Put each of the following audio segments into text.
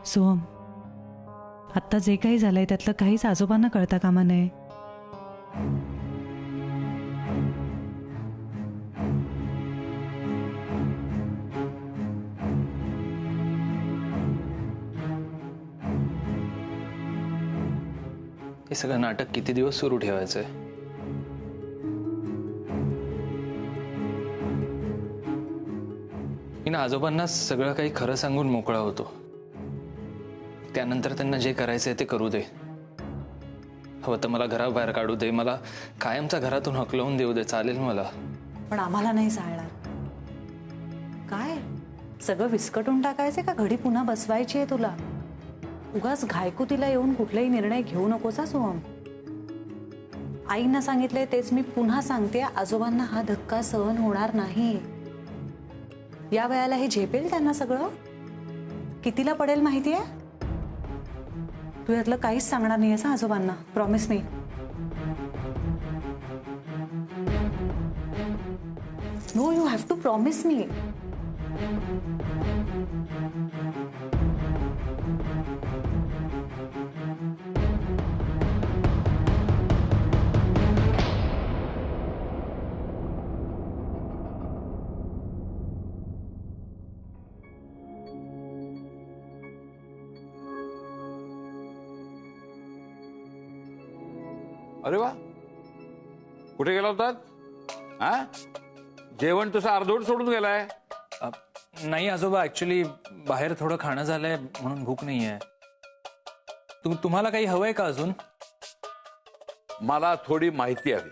सोहम, आत्ता जे काही झालंय त्यातलं काहीच आजोबांना कळता कामा नये. हे सगळं नाटक किती दिवस सुरू ठेवायचंय? मी ना आजोबांना सगळं काही खरं सांगून मोकळा होतो. त्यानंतर त्यांना जे करायचंय ते करू दे. हवं तर मला घराबाहेर काढू दे, मला कायमचा घरातून हकलवून देऊ दे, चालेल मला. पण आम्हाला नाही चालणार. काय सगळं विस्कटून टाकायचे का घडी पुन्हा बसवायची आहे तुला? उगाच घायकुतीला येऊन कुठलाही निर्णय घेऊ नकोस हा सोहम. आईंना सांगितलंय तेच मी पुन्हा सांगते, आजोबांना हा धक्का सहन होणार नाही. या वयाला हे झेपेल त्यांना सगळं? कितीला पडेल माहितीये? तू यातलं काहीच सांगणार नाहीयेस आजोबांना, promise me. No, you have to promise me. अरे वा, कुठे गेला होतात? हा, जेवण तसं अर्धवट सोडून गेलाय. नाही आजोबा, ऍक्च्युली बाहेर थोडं खाणं झालंय म्हणून भूक नाहीये. तुम्हाला काही हवंय का अजून? मला थोडी माहिती हवी.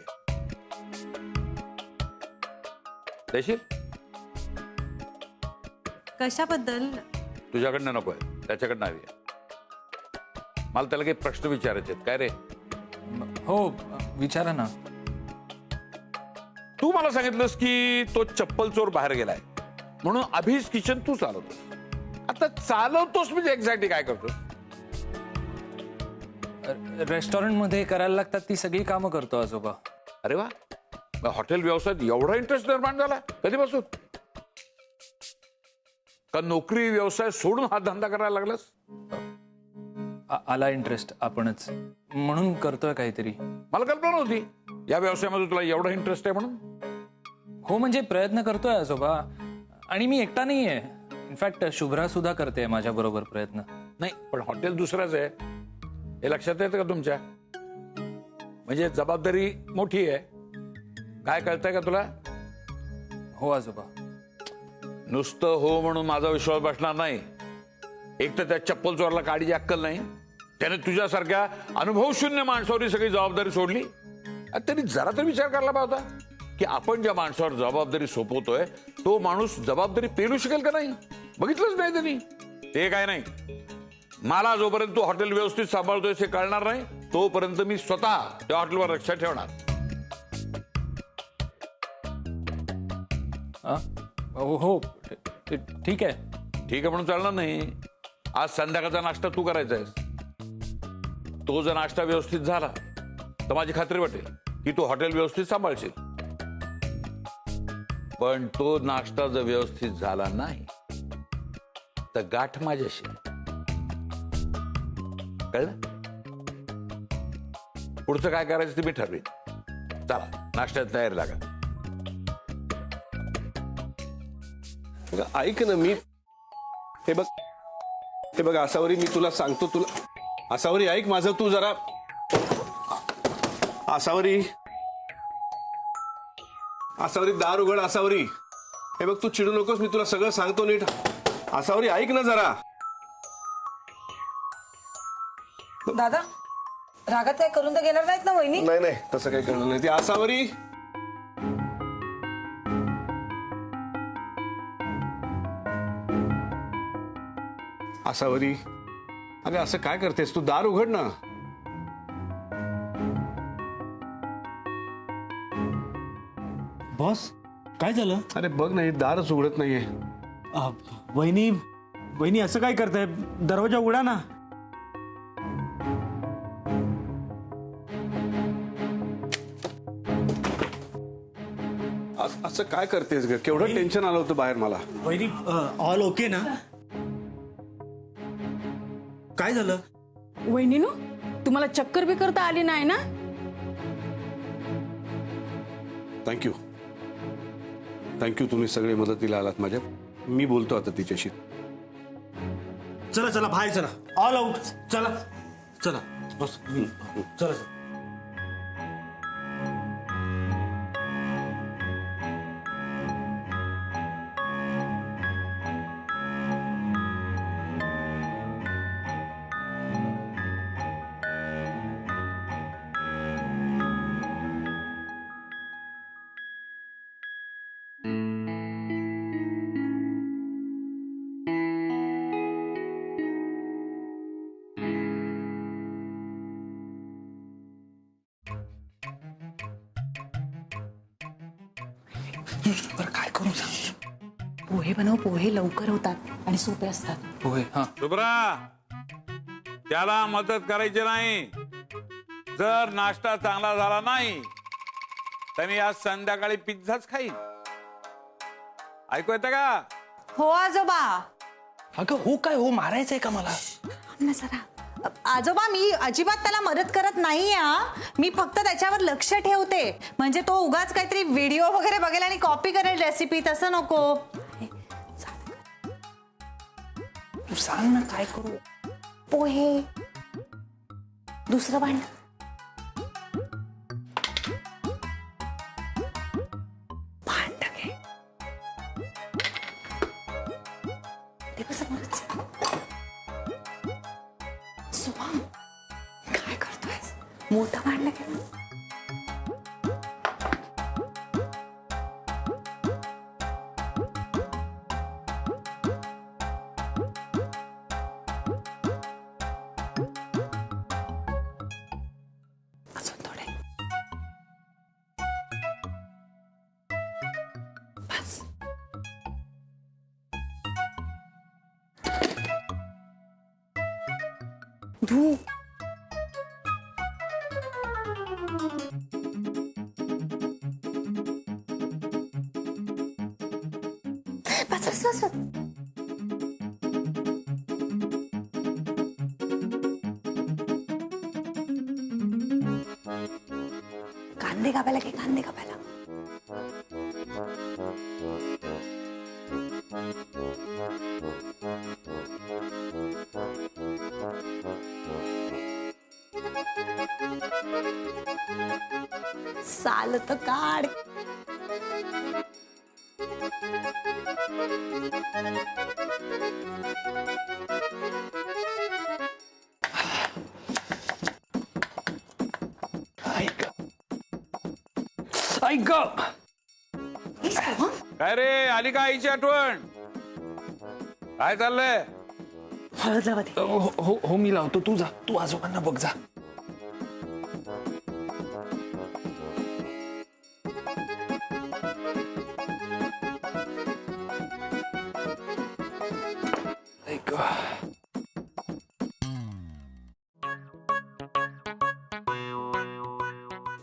देशील? कशाबद्दल? तुझ्याकडनं नकोय, त्याच्याकडनं हवी आहे. मला त्याला काही प्रश्न विचारायचे आहेत. काय रे? हो, विचारा ना. तू मला सांगितलंस की तो चप्पल चोर बाहेर गेलाय म्हणून अभिज किचन तू चालवतोस. आता चालवतोस म्हणजे एक्झॅक्टली काय करतोस? रेस्टॉरंट मध्ये करायला लागतात ती सगळी कामं करतो आजोबा. अरे वा, हॉटेल व्यवसायात एवढा इंटरेस्ट निर्माण झाला कधीपासून? का नोकरी व्यवसाय सोडून हा धंदा करायला लागलास? आला इंटरेस्ट आपणच, म्हणून करतोय काहीतरी. मला कल्पना नव्हती या व्यवसायामध्ये तुला एवढा इंटरेस्ट आहे म्हणून. हो, म्हणजे प्रयत्न करतोय आजोबा. आणि मी एकटा नाहीये, इनफॅक्ट शुभ्रा सुद्धा करते माझ्या बरोबर प्रयत्न. नाही, पण हॉटेल दुसराच आहे हे लक्षात येतं का तुमच्या? म्हणजे जबाबदारी मोठी आहे. काय कळतंय का तुला? हो आजोबा. नुसतं हो म्हणून माझा विश्वास बसणार नाही. एक तर त्या चप्पल चोरला काडीची अक्कल नाही, त्याने तुझ्यासारख्या अनुभवशून्य माणसावर सगळी जबाबदारी सोडली. त्यांनी जरा तरी विचार करायला पाहिजे होता की आपण ज्या माणसावर जबाबदारी सोपवतोय तो माणूस जबाबदारी पेलू शकेल का नाही. बघितलंच नाही त्यांनी. ते काय नाही, मला जोपर्यंत तू हॉटेल व्यवस्थित सांभाळतोय हे कळणार नाही तोपर्यंत मी स्वतः त्या हॉटेलवर लक्ष ठेवणार. हो, ठीक आहे. ठीक आहे म्हणून चालणार नाही. आज संध्याकाळचा नाश्ता तू करायचा आहेस. तो जर नाश्ता व्यवस्थित झाला तर माझी खात्री वाटेल की तू हॉटेल व्यवस्थित सांभाळशील. पण तो नाश्ता जर व्यवस्थित झाला नाही तर गाठ माझ्याशी. कळलं? पुढचं काय करायचं ते मी ठरवेन. चला, नाश्त्यात तयारी लागा. ऐक ना, मी हे बघ आसावरी, मी तुला सांगतो. तुला आसावरी ऐक माझं, तू जरा. आसावरी, दार उघड. आसावरी, हे बघ, तू चिडू नकोस, मी तुला सगळं सांगतो नीट. आसावरी ऐक ना जरा. दादा, रागात काय करून तर घेणार नाहीत ना वहिनी? नाही, तसं काही करणार नाही. ती आसावरी, आसावरी, अगं असं काय करतेस तू? दार उघड ना. बॉस, काय झालं? अरे बघ नाही, दारच उघडत नाहीये. वहिनी असं काय करताय? दरवाजा उघडा ना. असं काय करतेस ग? केवढं टेन्शन आलं होतं बाहेर मला. वहिनी, ऑल ओके ना? काय झालं? वहिनीनू तुम्हाला चक्कर बी करता आली नाही ना? थँक्यू तुम्ही सगळे मदतीला आलात माझ्या. मी बोलतो आता तिच्याशी. चला चला बाहेर चला, ऑल आउट. चला चला बस. चला चला. बरं काय करू सांग. पोहे बनव. पोहे लवकर होतात आणि सोपे असतात. होय. हा शुभ्रा, त्याला मदत करायची नाही. जर नाश्ता चांगला झाला नाही तर मी आज संध्याकाळी पिझ्झाच खाईन. ऐकू येतं का? हो आजोबा. अगं हो काय हो, मारायचंय का मला? ना जरा. आजोबा मी अजिबात त्याला मदत करत नाही. मी फक्त त्याच्यावर लक्ष ठेवते. म्हणजे तो उगाच काहीतरी व्हिडिओ वगैरे बघेल आणि कॉपी करेल रेसिपी. तसं नको. तू सांग ना काय करू. पोहे. दुसरं भांड. भांड घे. ते कसं बरंच. सुमन काय करतोयस? मोठं भांड घे ना. अजून थोडे. बस. धू. बस बस बस बस. कांदे कापायला घे. कांदे कापायला. साल तर काढ. ऐक ऐक. काय रे, आली का आईची आठवण? काय चाललंय? हळद लावा ते. हो हो हो मी लावतो. तू जा. तू आजोबांना बघ जा. ऐक.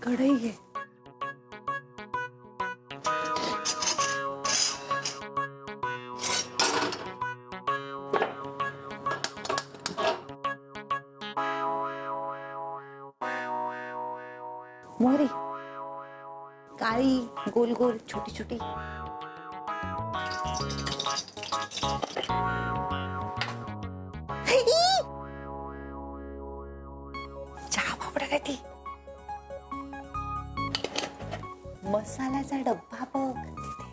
कढई घे. मोहरी. काळी गोल गोल छोटी छोटी. चहा पावडर आहे ती. मसाल्याचा डब्बा बघ तिथे.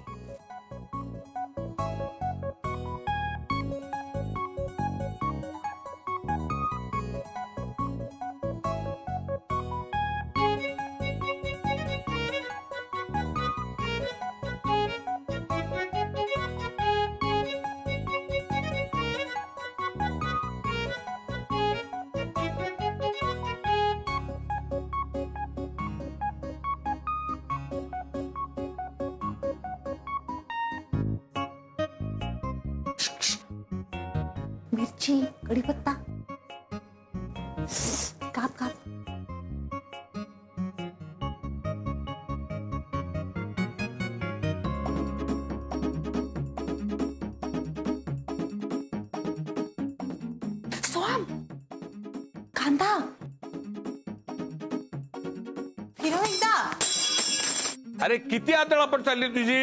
मिरची. कढीपत्ता. काप काप. सोहम शांता फिरव एकदा. अरे किती आदळापट चालली तुझी.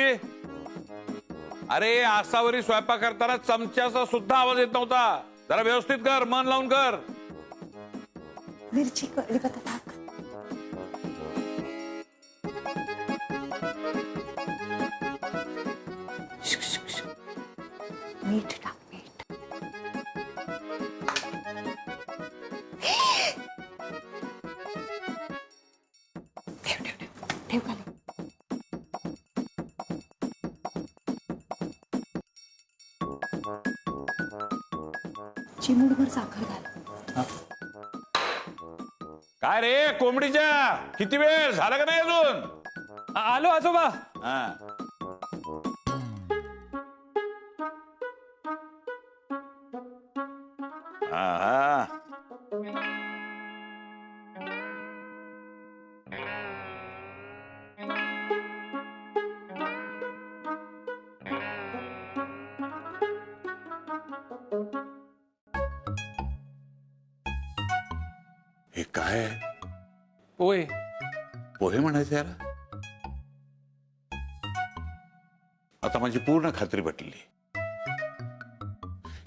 अरे आसावरी स्वयंपाक करताना चमच्याचा सुद्धा आवाज येत नव्हता. जरा व्यवस्थित कर, मन लावून कर. मिरची कढीपत्ता टाक. शुक, शुक, शुक. मीठ टाक मीठ. ठेव ठेव ठेव ठेव खाली. चिमूटभर साखर घाल. काय रे कोंबडीच्या, किती वेळ झाला का नाही अजून. आलो आजोबा. हा. हा. हे काय ओय पोहे म्हणायचे याला. आता माझी पूर्ण खात्री पटली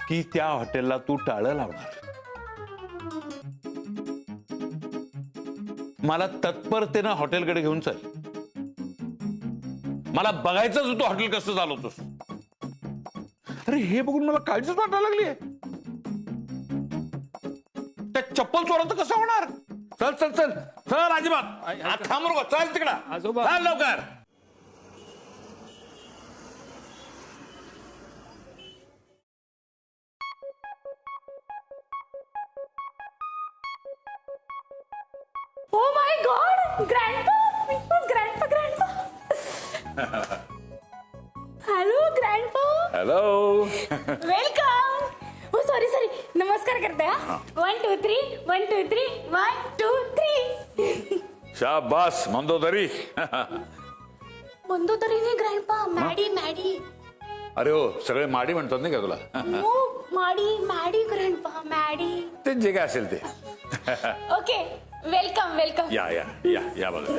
की त्या हॉटेलला तू टाळं लावणार. मला तत्परतेनं हॉटेलकडे घेऊन चल. मला बघायचंच होतं हॉटेल कसं चालवतोस. अरे हे बघून मला काळजीच वाटायला लागली. त्या चप्पल चोराचं कसं होणार. चल चल चल चल अजिबात थांबू नको. चल तिकडं आजोबा. चल लवकर. Oh my God! Grandpa! It was Grandpa! Hello, Grandpa! Hello. Welcome! Oh, sorry. नमस्कार करते हा. 1 2 3 1 2 3 1 2 3. शाबास मंदोदरी. मंदोदरी नाही ग्रँडपा. मॅडी. अरे हो सगळे माडी म्हणतात नाही का तुला. No Maddy grandpa Maddy. ते जे काय असेल ते. Okay welcome. या या या या बघा.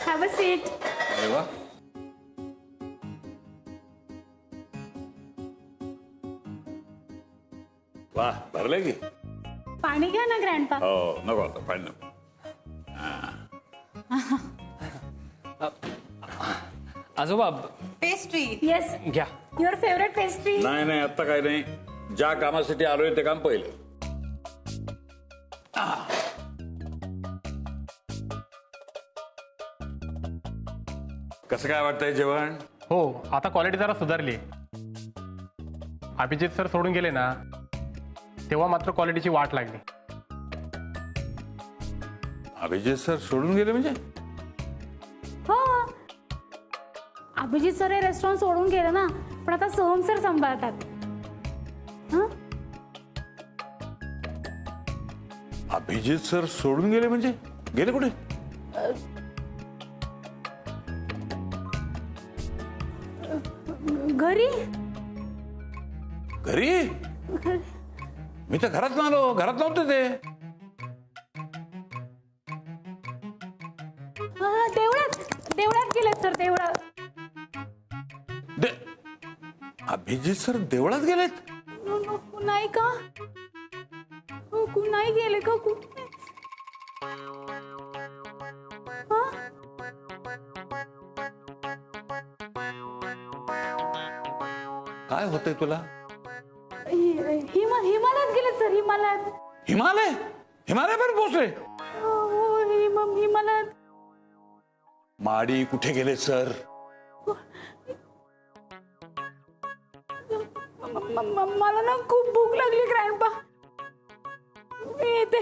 Have a seat. अरे वा. वा भरले की. पाणी घ्या ना ग्रँडपा. हो नको आता पाणी नको. आजोबा पेस्ट्री. येस घ्या. Your favourite pastry. नाही आता काय नाही. ज्या कामासाठी आलोय ते काम पहिलं. कसं काय वाटतंय जेवण. हो आता क्वालिटी जरा सुधारली. अभिजित सर सोडून गेले ना तेव्हा मात्र क्वालिटीची वाट लागली. अभिजित सर सोडून गेले म्हणजे. हो अभिजित सर हे रेस्टॉरंट सोडून गेले ना पण आता सोहम सर सांभाळतात. अभिजित सर सोडून गेले म्हणजे गेले कुठे. घरी. मी तर घरात आलो. घरात नव्हते ते. देवळात गेलेत सर. देवळात. अभिजित सर देवळात गेलेत. नाही का. नाही गेले का. काय होतंय तुला. हिमालयात गेलेत सर. हिमालय पण पोहोचले. हिमालयात. माडी कुठे गेले सर. मला ना खूप भूक लागली ग्रँडपा. मी येते.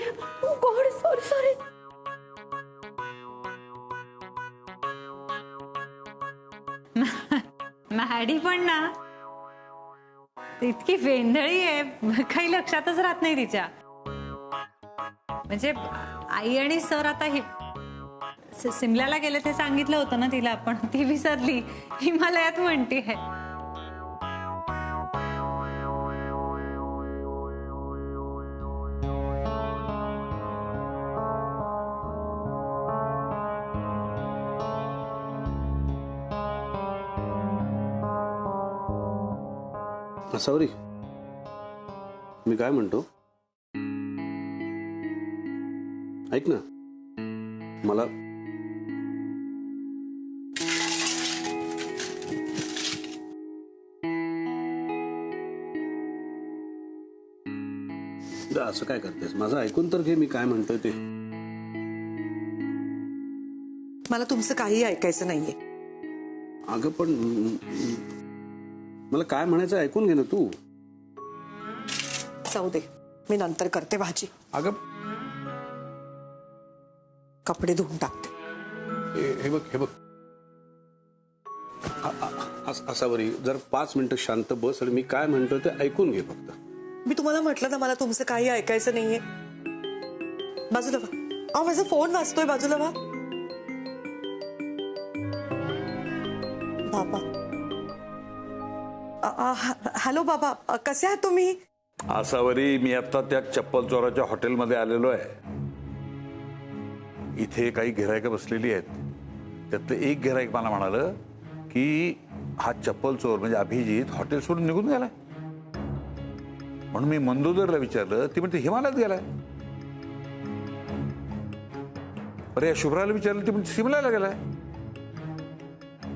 God sorry. मॅडी पण ना इतकी वेंधळी आहे काही लक्षातच राहत नाही तिच्या. म्हणजे आई आणि सर आता सिमल्याला गेले ते सांगितलं होतं ना तिला. पण ती विसरली. हिमालयात म्हणते. असावरी, मी काय म्हणतो, ऐक ना, मला असं काय करतेस? माझं ऐकून तर घे, मी काय म्हणतोय ते. मला तुमचं काही ऐकायचं नाहीये. अगं पण मला काय म्हणायचं ऐकून घे ना तू. जाऊ दे, मी नंतर करते भाजी. अगं कपडे धुवून टाकते. हे बघ असावरी, जर 5 मिनिटं शांत बस आणि मी काय म्हणतोय ते ऐकून घे फक्त. मी तुम्हाला म्हटलं ना मला तुमचं काही ऐकायचं नाहीये. बाजूला व्हा. अहो माझा फोन वाजतोय, बाजूला व्हा. बाबा, हॅलो बाबा, कसे आहात तुम्ही? आसावरी, मी आता त्या चप्पल चोराच्या हॉटेलमध्ये आलेलो आहे. इथे काही गिऱ्हाईकं बसलेली आहेत. त्यातलं एक गिऱ्हाईक मला म्हणालं की हा चप्पल चोर म्हणजे अभिजित हॉटेल सोडून निघून गेलाय. म्हणून मी मंदोदरला विचारलं, ती म्हणते हिमालयात गेलाय. अरे या शुभ्राला विचारलं, ती म्हणते शिमल्याला गेलाय.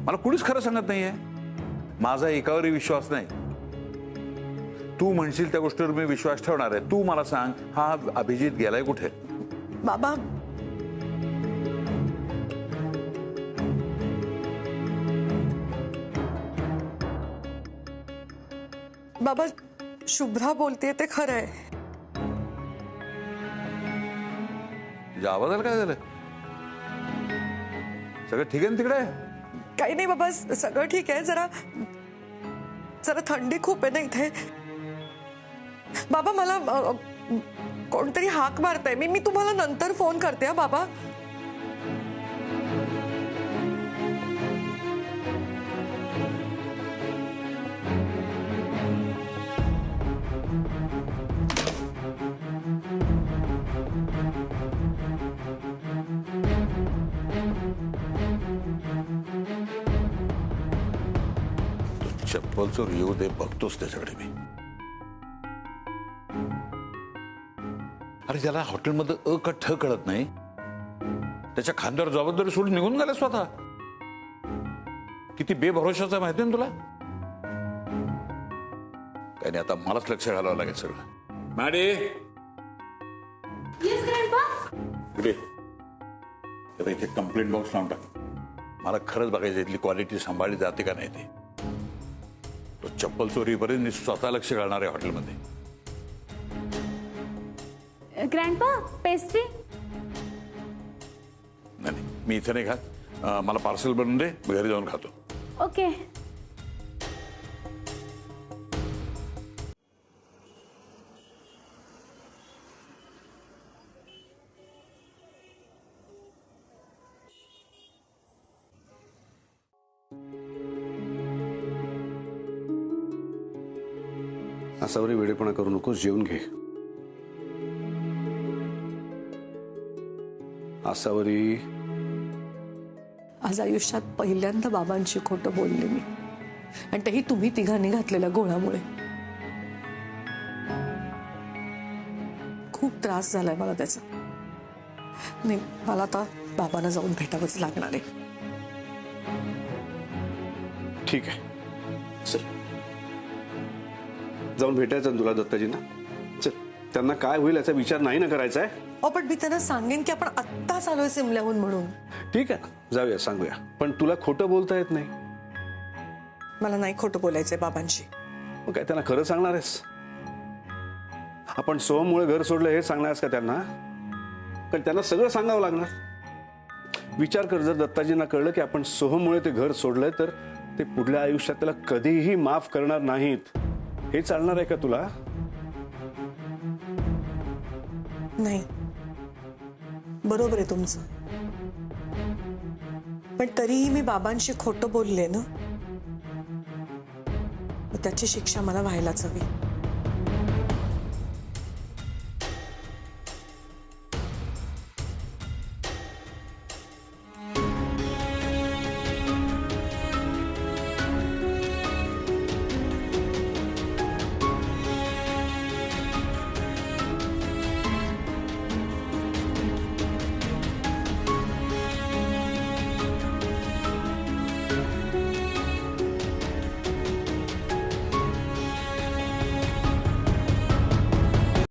मला कुणीच खरं सांगत नाहीये. माझा एकावरही विश्वास नाही. तू म्हणशील त्या गोष्टीवर मी विश्वास ठेवणार आहे. तू मला सांग, हा अभिजित गेलाय कुठे? बाबा, बाबा शुभ्रा बोलतेय ते खरं आहे. तुझ्या आवाजाला काय झालं? सगळं ठीक आहे ना तिकडे? काही नाही बाबा, सगळं ठीक आहे. जरा थंडी खूप आहे ना इथे. बाबा मला कोणतरी हाक मारताय. मी तुम्हाला नंतर फोन करते. बाबा, चप्पल चोर येऊ दे, बघतोच त्याच्याकडे मी. अरे ज्याला हॉटेलमध्ये अ का ठ कळत नाही, त्याच्या खांद्यावर जबाबदारी सोडून निघून गेला स्वतः. किती बेभरोशाचा माहिती ना तुला? काही नाही, आता मलाच लक्ष घालावं लागेल सगळं. मॅडी, इथे कंप्लेंट बॉक्स लावून टाक. मला खरंच बघायचं इथली क्वालिटी सांभाळली जाते का नाही ते. तो चप्पल चोरीपर्यंत स्वतः लक्ष घालणार आहे हॉटेलमध्ये. Grandpa, pastry? नाही, मी इथे नाही खात. मला पार्सल बनवून दे, मी घरी जाऊन खातो. ओके. असावरी, वेडेपणा करू नकोस, जेवून घे. असावरी, आज आयुष्यात पहिल्यांदा बाबांशी खोटं बोलले मी, आणि तेही तुम्ही तिघांनी घातलेल्या गोळामुळे. खूप त्रास झालाय मला त्याचा. नाही, मला आता बाबांना जाऊन भेटावंच लागणार आहे. ठीक आहे, चल जाऊन भेटायचं ना तुला दत्ताजींना. चल, त्यांना काय होईल याचा विचार नाही ना करायचा आहे. पण मी त्यांना सांगेन की आपण आत्ताच आलोय सिमल्याहून म्हणून. ठीक आहे, जाऊया, सांगूया. पण तुला खोटं बोलता येत नाही. मला नाही खोटं बोलायचंय बाबांशी. मग काय त्यांना खरं सांगणार आहेस? आपण सोहममुळे घर सोडलं हे सांगणार आहेस का त्यांना? कारण त्यांना सगळं सांगावं लागणार. विचार कर, जर दत्ताजींना कळलं की आपण सोहममुळे ते घर सोडलंय, तर ते पुढल्या आयुष्यात त्याला कधीही माफ करणार नाहीत. हे चालणार आहे का तुला? नाही, बरोबर आहे तुमचं. पण तरीही मी बाबांशी खोटं बोलले ना, त्याची शिक्षा मला व्हायलाच हवी.